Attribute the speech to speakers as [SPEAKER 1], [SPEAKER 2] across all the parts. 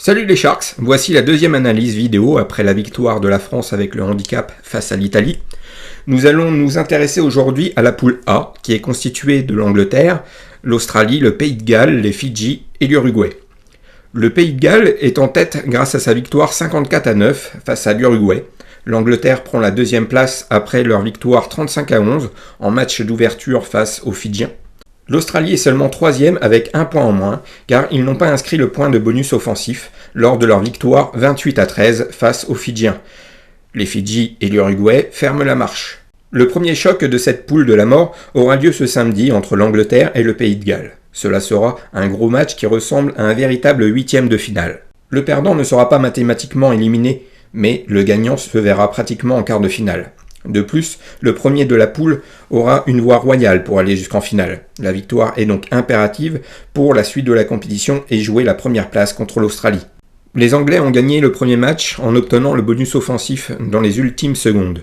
[SPEAKER 1] Salut les Sharks, voici la deuxième analyse vidéo après la victoire de la France avec le handicap face à l'Italie. Nous allons nous intéresser aujourd'hui à la poule A, qui est constituée de l'Angleterre, l'Australie, le Pays de Galles, les Fidji et l'Uruguay. Le Pays de Galles est en tête grâce à sa victoire 54-9 face à l'Uruguay. L'Angleterre prend la deuxième place après leur victoire 35-11 en match d'ouverture face aux Fidjiens. L'Australie est seulement troisième avec un point en moins, car ils n'ont pas inscrit le point de bonus offensif lors de leur victoire 28-13 face aux Fidjiens. Les Fidji et l'Uruguay ferment la marche. Le premier choc de cette poule de la mort aura lieu ce samedi entre l'Angleterre et le Pays de Galles. Cela sera un gros match qui ressemble à un véritable huitième de finale. Le perdant ne sera pas mathématiquement éliminé, mais le gagnant se verra pratiquement en quart de finale. De plus, le premier de la poule aura une voie royale pour aller jusqu'en finale. La victoire est donc impérative pour la suite de la compétition et jouer la première place contre l'Australie. Les Anglais ont gagné le premier match en obtenant le bonus offensif dans les ultimes secondes.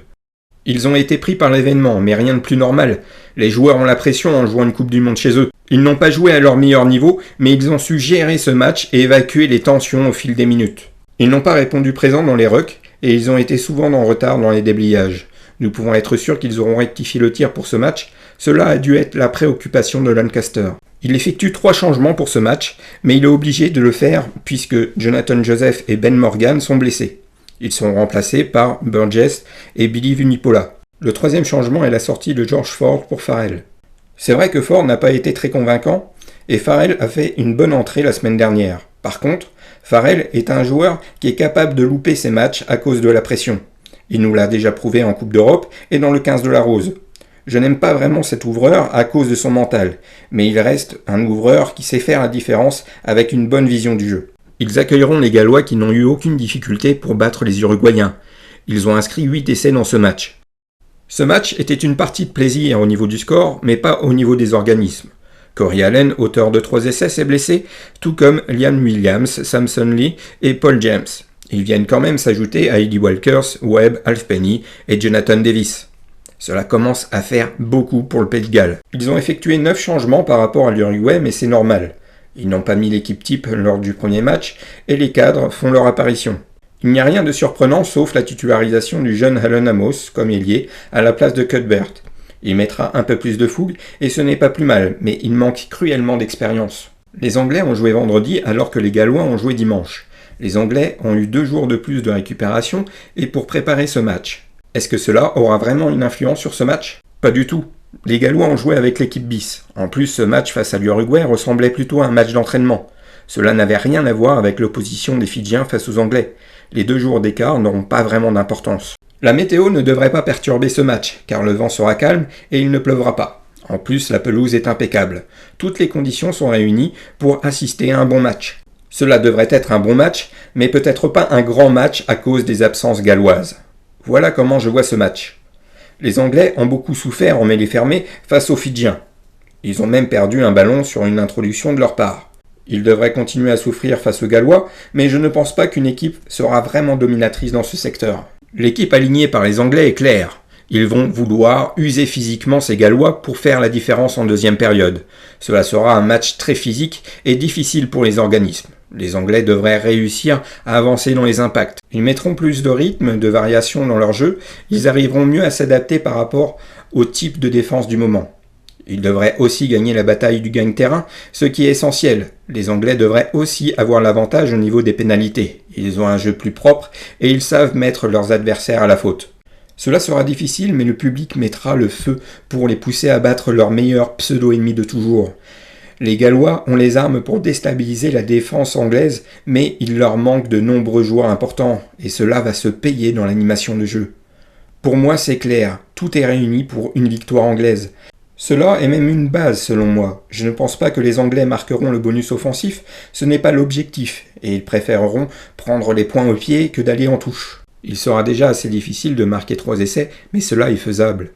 [SPEAKER 1] Ils ont été pris par l'événement, mais rien de plus normal. Les joueurs ont la pression en jouant une Coupe du Monde chez eux. Ils n'ont pas joué à leur meilleur niveau, mais ils ont su gérer ce match et évacuer les tensions au fil des minutes. Ils n'ont pas répondu présent dans les rucks et ils ont été souvent en retard dans les débliages. Nous pouvons être sûrs qu'ils auront rectifié le tir pour ce match. Cela a dû être la préoccupation de Lancaster. Il effectue 3 changements pour ce match, mais il est obligé de le faire puisque Jonathan Joseph et Ben Morgan sont blessés. Ils sont remplacés par Burgess et Billy Vunipola. Le troisième changement est la sortie de George Ford pour Farrell. C'est vrai que Ford n'a pas été très convaincant et Farrell a fait une bonne entrée la semaine dernière. Par contre, Farrell est un joueur qui est capable de louper ses matchs à cause de la pression. Il nous l'a déjà prouvé en Coupe d'Europe et dans le 15 de la Rose. Je n'aime pas vraiment cet ouvreur à cause de son mental, mais il reste un ouvreur qui sait faire la différence avec une bonne vision du jeu. Ils accueilleront les Gallois qui n'ont eu aucune difficulté pour battre les Uruguayens. Ils ont inscrit 8 essais dans ce match. Ce match était une partie de plaisir au niveau du score, mais pas au niveau des organismes. Corey Allen, auteur de 3 essais, s'est blessé, tout comme Liam Williams, Samson Lee et Paul James. Ils viennent quand même s'ajouter à Eddie Walkers, Webb, Halfpenny et Jonathan Davis. Cela commence à faire beaucoup pour le Pays de Galles. Ils ont effectué 9 changements par rapport à l'Uruguay, mais c'est normal. Ils n'ont pas mis l'équipe type lors du premier match et les cadres font leur apparition. Il n'y a rien de surprenant sauf la titularisation du jeune Allen Amos comme ailier à la place de Cuthbert. Il mettra un peu plus de fougue et ce n'est pas plus mal, mais il manque cruellement d'expérience. Les Anglais ont joué vendredi alors que les Gallois ont joué dimanche. Les Anglais ont eu 2 jours de plus de récupération et pour préparer ce match. Est-ce que cela aura vraiment une influence sur ce match ? Pas du tout. Les Gallois ont joué avec l'équipe bis. En plus, ce match face à l'Uruguay ressemblait plutôt à un match d'entraînement. Cela n'avait rien à voir avec l'opposition des Fidjiens face aux Anglais. Les 2 jours d'écart n'auront pas vraiment d'importance. La météo ne devrait pas perturber ce match, car le vent sera calme et il ne pleuvra pas. En plus, la pelouse est impeccable. Toutes les conditions sont réunies pour assister à un bon match. Cela devrait être un bon match, mais peut-être pas un grand match à cause des absences galloises. Voilà comment je vois ce match. Les Anglais ont beaucoup souffert en mêlée fermée face aux Fidjiens. Ils ont même perdu un ballon sur une introduction de leur part. Ils devraient continuer à souffrir face aux Gallois, mais je ne pense pas qu'une équipe sera vraiment dominatrice dans ce secteur. L'équipe alignée par les Anglais est claire. Ils vont vouloir user physiquement ces Gallois pour faire la différence en deuxième période. Cela sera un match très physique et difficile pour les organismes. Les Anglais devraient réussir à avancer dans les impacts. Ils mettront plus de rythme, de variation dans leur jeu. Ils arriveront mieux à s'adapter par rapport au type de défense du moment. Ils devraient aussi gagner la bataille du gagne-terrain, ce qui est essentiel. Les Anglais devraient aussi avoir l'avantage au niveau des pénalités. Ils ont un jeu plus propre et ils savent mettre leurs adversaires à la faute. Cela sera difficile, mais le public mettra le feu pour les pousser à battre leur meilleur pseudo-ennemi de toujours. Les Gallois ont les armes pour déstabiliser la défense anglaise, mais il leur manque de nombreux joueurs importants, et cela va se payer dans l'animation de jeu. Pour moi, c'est clair, tout est réuni pour une victoire anglaise. Cela est même une base selon moi. Je ne pense pas que les Anglais marqueront le bonus offensif, ce n'est pas l'objectif, et ils préféreront prendre les points au pied que d'aller en touche. Il sera déjà assez difficile de marquer 3 essais, mais cela est faisable.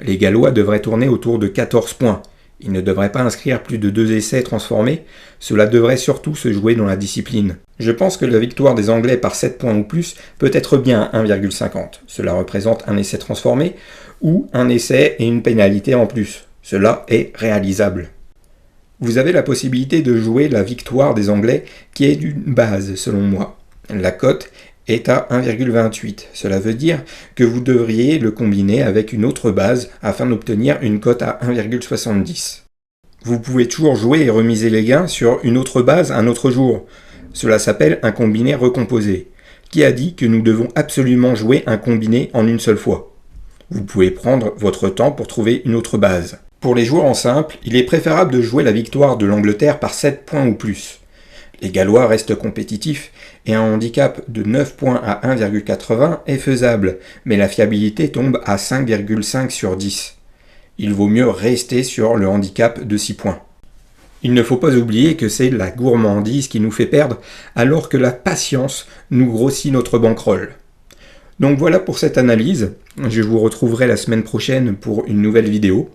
[SPEAKER 1] Les Gallois devraient tourner autour de 14 points. Ils ne devraient pas inscrire plus de 2 essais transformés, cela devrait surtout se jouer dans la discipline. Je pense que la victoire des Anglais par 7 points ou plus peut être bien 1,50. Cela représente un essai transformé ou un essai et une pénalité en plus. Cela est réalisable. Vous avez la possibilité de jouer la victoire des Anglais qui est d'une base selon moi. La cote est à 1,28. Cela veut dire que vous devriez le combiner avec une autre base afin d'obtenir une cote à 1,70. Vous pouvez toujours jouer et remiser les gains sur une autre base un autre jour. Cela s'appelle un combiné recomposé. Qui a dit que nous devons absolument jouer un combiné en une seule fois? Vous pouvez prendre votre temps pour trouver une autre base. Pour les joueurs en simple, il est préférable de jouer la victoire de l'Angleterre par 7 points ou plus. Les Gallois restent compétitifs et un handicap de 9 points à 1,80 est faisable, mais la fiabilité tombe à 5,5 sur 10. Il vaut mieux rester sur le handicap de 6 points. Il ne faut pas oublier que c'est la gourmandise qui nous fait perdre, alors que la patience nous grossit notre bankroll. Donc voilà pour cette analyse. Je vous retrouverai la semaine prochaine pour une nouvelle vidéo.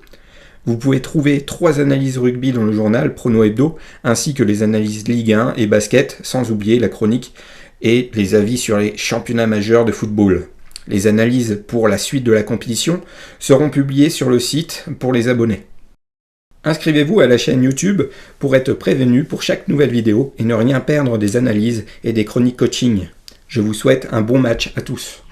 [SPEAKER 1] Vous pouvez trouver 3 analyses rugby dans le journal Prono Hebdo, ainsi que les analyses Ligue 1 et basket, sans oublier la chronique et les avis sur les championnats majeurs de football. Les analyses pour la suite de la compétition seront publiées sur le site pour les abonnés. Inscrivez-vous à la chaîne YouTube pour être prévenu pour chaque nouvelle vidéo et ne rien perdre des analyses et des chroniques coaching. Je vous souhaite un bon match à tous.